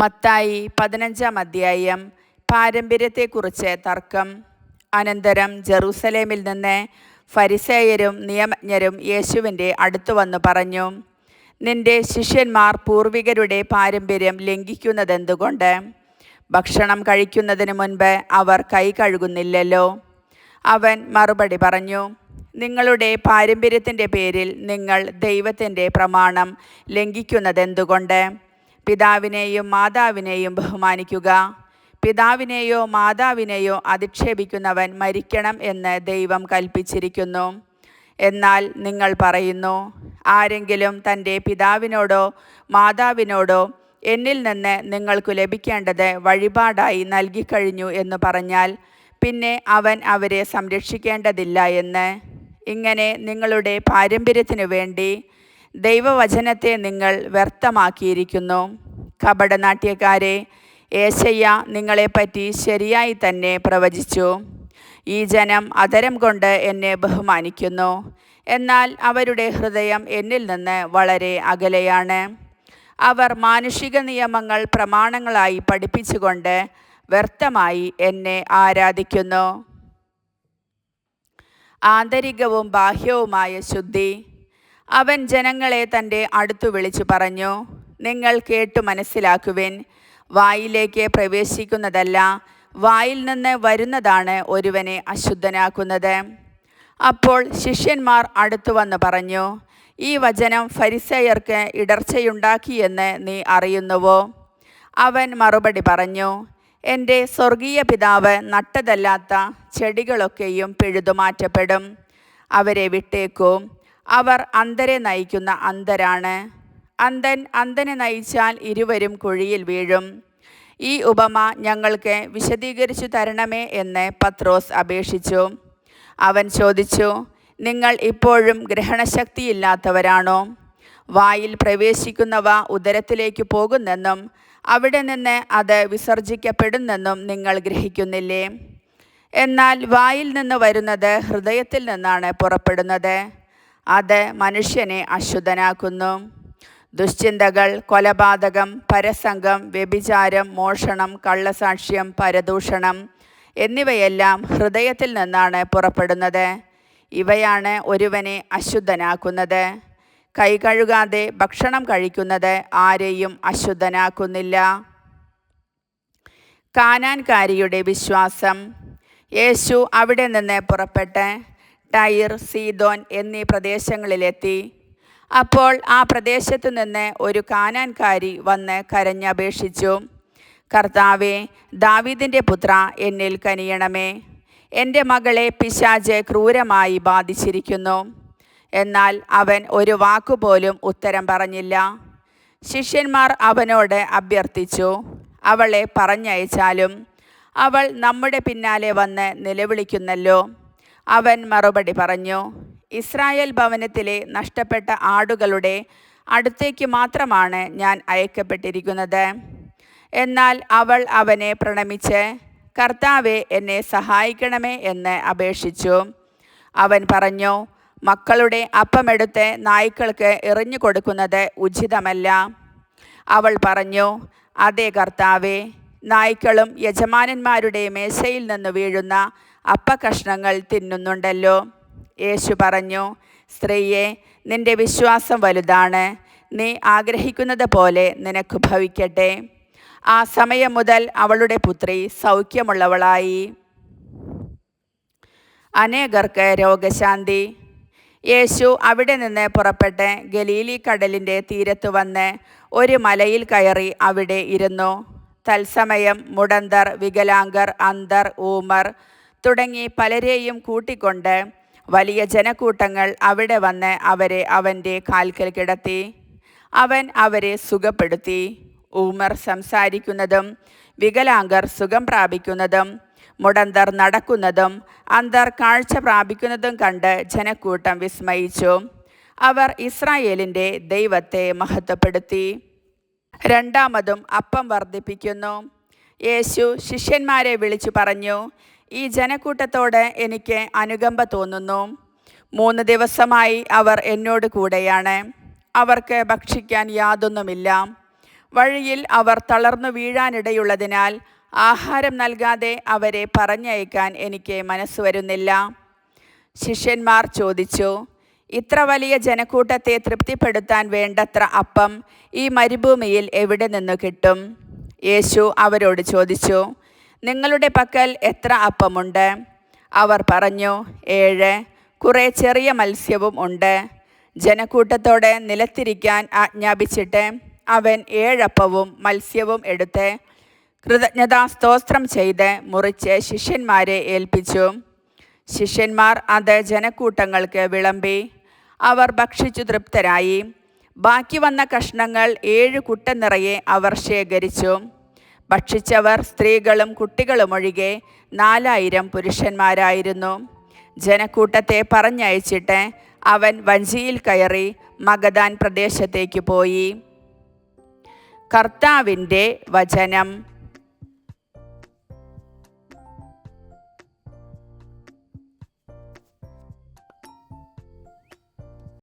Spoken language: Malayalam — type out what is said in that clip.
മത്തായി 15-ാം അധ്യായം. പാരമ്പര്യത്തെക്കുറിച്ച് തർക്കം. അനന്തരം ജെറൂസലേമിൽ നിന്ന് ഫരിസേയരും നിയമജ്ഞരും യേശുവിൻ്റെ അടുത്തു വന്നു പറഞ്ഞു, നിന്റെ ശിഷ്യന്മാർ പൂർവികരുടെ പാരമ്പര്യം ലംഘിക്കുന്നതെന്തുകൊണ്ട്? ഭക്ഷണം കഴിക്കുന്നതിന് മുൻപ് അവർ കൈ കഴുകുന്നില്ലല്ലോ. അവൻ മറുപടി പറഞ്ഞു, നിങ്ങളുടെ പാരമ്പര്യത്തിൻ്റെ പേരിൽ നിങ്ങൾ ദൈവത്തിൻ്റെ പ്രമാണം ലംഘിക്കുന്നതെന്തുകൊണ്ട്? പിതാവിനെയും മാതാവിനെയും ബഹുമാനിക്കുക. പിതാവിനെയോ മാതാവിനെയോ അധിക്ഷേപിക്കുന്നവൻ മരിക്കണം എന്ന് ദൈവം കൽപ്പിച്ചിരിക്കുന്നു. എന്നാൽ നിങ്ങൾ പറയുന്നു, ആരെങ്കിലും തൻ്റെ പിതാവിനോടോ മാതാവിനോടോ എന്നിൽ നിന്ന് നിങ്ങൾക്ക് ലഭിക്കേണ്ടത് വഴിപാടായി നൽകിക്കഴിഞ്ഞു എന്ന് പറഞ്ഞാൽ പിന്നെ അവൻ അവരെ സംരക്ഷിക്കേണ്ടതില്ല എന്ന്. ഇങ്ങനെ നിങ്ങളുടെ പാരമ്പര്യത്തിനു വേണ്ടി ദൈവവചനത്തെ നിങ്ങൾ വ്യർത്ഥമാക്കിയിരിക്കുന്നു. കപടനാട്യക്കാരെ, യേശയ്യ നിങ്ങളെപ്പറ്റി ശരിയായി തന്നെ പ്രവചിച്ചു. ഈ ജനം അധരം കൊണ്ട് എന്നെ ബഹുമാനിക്കുന്നു, എന്നാൽ അവരുടെ ഹൃദയം എന്നിൽ നിന്ന് വളരെ അകലെയാണ്. അവർ മാനുഷിക നിയമങ്ങൾ പ്രമാണങ്ങളായി പഠിപ്പിച്ചുകൊണ്ട് വ്യർത്ഥമായി എന്നെ ആരാധിക്കുന്നു. ആന്തരികവും ബാഹ്യവുമായ ശുദ്ധി. അവൻ ജനങ്ങളെ തൻ്റെ അടുത്തു വിളിച്ചു പറഞ്ഞു, നിങ്ങൾ കേട്ടു മനസ്സിലാക്കുവിൻ. വായിലേക്ക് പ്രവേശിക്കുന്നതല്ല, വായിൽ നിന്ന് വരുന്നതാണ് ഒരുവനെ അശുദ്ധനാക്കുന്നത്. അപ്പോൾ ശിഷ്യന്മാർ അടുത്തു വന്ന് പറഞ്ഞു, ഈ വചനം ഫരിസേയർക്ക് ഇടർച്ചയുണ്ടാക്കിയെന്ന് നീ അറിയുന്നുവോ? അവൻ മറുപടി പറഞ്ഞു, എൻ്റെ സ്വർഗീയ പിതാവ് നട്ടതല്ലാത്ത ചെടികളൊക്കെയും പിഴുതുമാറ്റപ്പെടും. അവരെ വിട്ടേക്കൂ, അവർ അന്ധരെ നയിക്കുന്ന അന്ധരാണ്. അന്ധൻ അന്ധനെ നയിച്ചാൽ ഇരുവരും കുഴിയിൽ വീഴും. ഈ ഉപമ ഞങ്ങൾക്ക് വിശദീകരിച്ചു തരണമേ എന്ന് പത്രോസ് അപേക്ഷിച്ചു. അവൻ ചോദിച്ചു, നിങ്ങൾ ഇപ്പോഴും ഗ്രഹണശക്തിയില്ലാത്തവരാണോ? വായിൽ പ്രവേശിക്കുന്നവ ഉദരത്തിലേക്ക് പോകുന്നെന്നും അവിടെ നിന്ന് അത് വിസർജിക്കപ്പെടുന്നെന്നും നിങ്ങൾ ഗ്രഹിക്കുന്നില്ലേ? എന്നാൽ വായിൽ നിന്ന് വരുന്നത് ഹൃദയത്തിൽ നിന്നാണ് പുറപ്പെടുന്നത്. അത് മനുഷ്യനെ അശുദ്ധനാക്കുന്നു. ദുശ്ചിന്തകൾ, കൊലപാതകം, പരസംഗം, വ്യഭിചാരം, മോഷണം, കള്ളസാക്ഷ്യം, പരദൂഷണം എന്നിവയെല്ലാം ഹൃദയത്തിൽ നിന്നാണ് പുറപ്പെടുന്നത്. ഇവയാണ് ഒരുവനെ അശുദ്ധനാക്കുന്നത്. കൈ കഴുകാതെ ഭക്ഷണം കഴിക്കുന്നത് ആരെയും അശുദ്ധനാക്കുന്നില്ല. കാനാൻകാരിയുടെ വിശ്വാസം. യേശു അവിടെ നിന്ന് പുറപ്പെട്ട് ടൈർ, സീദോൻ എന്നീ പ്രദേശങ്ങളിലെത്തി. അപ്പോൾ ആ പ്രദേശത്തു നിന്ന് ഒരു കാനാൻകാരി വന്ന് കരഞ്ഞപേക്ഷിച്ചു, കർത്താവേ, ദാവീദിൻ്റെ പുത്ര, എന്നിൽ കനിയണമേ. എൻ്റെ മകളെ പിശാച് ക്രൂരമായി ബാധിച്ചിരിക്കുന്നു. എന്നാൽ അവൻ ഒരു വാക്കുപോലും ഉത്തരം പറഞ്ഞില്ല. ശിഷ്യന്മാർ അവനോട് അഭ്യർത്ഥിച്ചു, അവളെ പറഞ്ഞയച്ചാലും. അവൾ നമ്മുടെ പിന്നാലെ വന്ന് നിലവിളിക്കുന്നല്ലോ. അവൻ മറുപടി പറഞ്ഞു, ഇസ്രായേൽ ഭവനത്തിലെ നഷ്ടപ്പെട്ട ആടുകളുടെ അടുത്തേക്ക് മാത്രമാണ് ഞാൻ അയക്കപ്പെട്ടിരിക്കുന്നത്. എന്നാൽ അവൾ അവനെ പ്രണമിച്ച്, കർത്താവേ, എന്നെ സഹായിക്കണമേ എന്ന് അപേക്ഷിച്ചു. അവൻ പറഞ്ഞു, മക്കളുടെ അപ്പമെടുത്ത് നായ്ക്കൾക്ക് എറിഞ്ഞു കൊടുക്കുന്നത് ഉചിതമല്ല. അവൾ പറഞ്ഞു, അതെ കർത്താവേ, നായ്ക്കളും യജമാനന്മാരുടെ മേശയിൽ നിന്ന് വീഴുന്ന അപ്പക്കഷ്ണങ്ങൾ തിന്നുന്നുണ്ടല്ലോ. യേശു പറഞ്ഞു, സ്ത്രീയെ, നിന്റെ വിശ്വാസം വലുതാണ്. നീ ആഗ്രഹിക്കുന്നത് പോലെ നിനക്ക് ഭവിക്കട്ടെ. ആ സമയം മുതൽ അവളുടെ പുത്രി സൗഖ്യമുള്ളവളായി. അനേകർക്ക് രോഗശാന്തി. യേശു അവിടെ നിന്ന് പുറപ്പെട്ട് ഗലീലി കടലിൻ്റെ തീരത്ത് വന്ന് ഒരു മലയിൽ കയറി അവിടെ ഇരുന്നു. തത്സമയം മുടന്തർ, വികലാംഗർ, അന്ധർ, ഊമർ തുടങ്ങി പലരെയും കൂട്ടിക്കൊണ്ട് വലിയ ജനക്കൂട്ടങ്ങൾ അവിടെ വന്ന് അവരെ അവൻ്റെ കാൽക്കൽ കിടത്തി. അവൻ അവരെ സുഖപ്പെടുത്തി. ഊമർ സംസാരിക്കുന്നതും വികലാംഗർ സുഖം പ്രാപിക്കുന്നതും മുടന്തർ നടക്കുന്നതും അന്ധർ കാഴ്ച പ്രാപിക്കുന്നതും കണ്ട് ജനക്കൂട്ടം വിസ്മയിച്ചു. അവർ ഇസ്രായേലിൻ്റെ ദൈവത്തെ മഹത്വപ്പെടുത്തി. രണ്ടാമതും അപ്പം വർദ്ധിപ്പിക്കുന്നു. യേശു ശിഷ്യന്മാരെ വിളിച്ചു പറഞ്ഞു, ഈ ജനക്കൂട്ടത്തോട് എനിക്ക് അനുകമ്പ തോന്നുന്നു. 3 ദിവസമായി അവർ എന്നോട് കൂടെയാണ്. അവർക്ക് ഭക്ഷിക്കാൻ യാതൊന്നുമില്ല. വഴിയിൽ അവർ തളർന്നു വീഴാനിടയുള്ളതിനാൽ ആഹാരം നൽകാതെ അവരെ പറഞ്ഞയക്കാൻ എനിക്ക് മനസ്സ് വരുന്നില്ല. ശിഷ്യന്മാർ ചോദിച്ചു, ഇത്ര വലിയ ജനക്കൂട്ടത്തെ തൃപ്തിപ്പെടുത്താൻ വേണ്ടത്ര അപ്പം ഈ മരുഭൂമിയിൽ എവിടെ നിന്നു കിട്ടും? യേശു അവരോട് ചോദിച്ചു, നിങ്ങളുടെ പക്കൽ എത്ര അപ്പമുണ്ട്? അവർ പറഞ്ഞു, 7. കുറേ ചെറിയ മത്സ്യവും ഉണ്ട്. ജനക്കൂട്ടത്തോടെ നിലത്തിരിക്കാൻ ആജ്ഞാപിച്ചിട്ട് അവൻ 7 അപ്പവും മത്സ്യവും എടുത്ത് കൃതജ്ഞതാസ്തോത്രം ചെയ്ത് മുറിച്ച് ശിഷ്യന്മാരെ ഏൽപ്പിച്ചു. ശിഷ്യന്മാർ അത് ജനക്കൂട്ടങ്ങൾക്ക് വിളമ്പി. അവർ ഭക്ഷിച്ചു തൃപ്തരായി. ബാക്കി വന്ന കഷ്ണങ്ങൾ 7 കുട്ട നിറയെ അവർ ശേഖരിച്ചു. ഭക്ഷിച്ചവർ സ്ത്രീകളും കുട്ടികളുമൊഴികെ 4000 പുരുഷന്മാരായിരുന്നു. ജനക്കൂട്ടത്തെ പറഞ്ഞയച്ചിട്ട് അവൻ വഞ്ചിയിൽ കയറി മഗദാൻ പ്രദേശത്തേക്ക് പോയി. കർത്താവിൻ്റെ വചനം.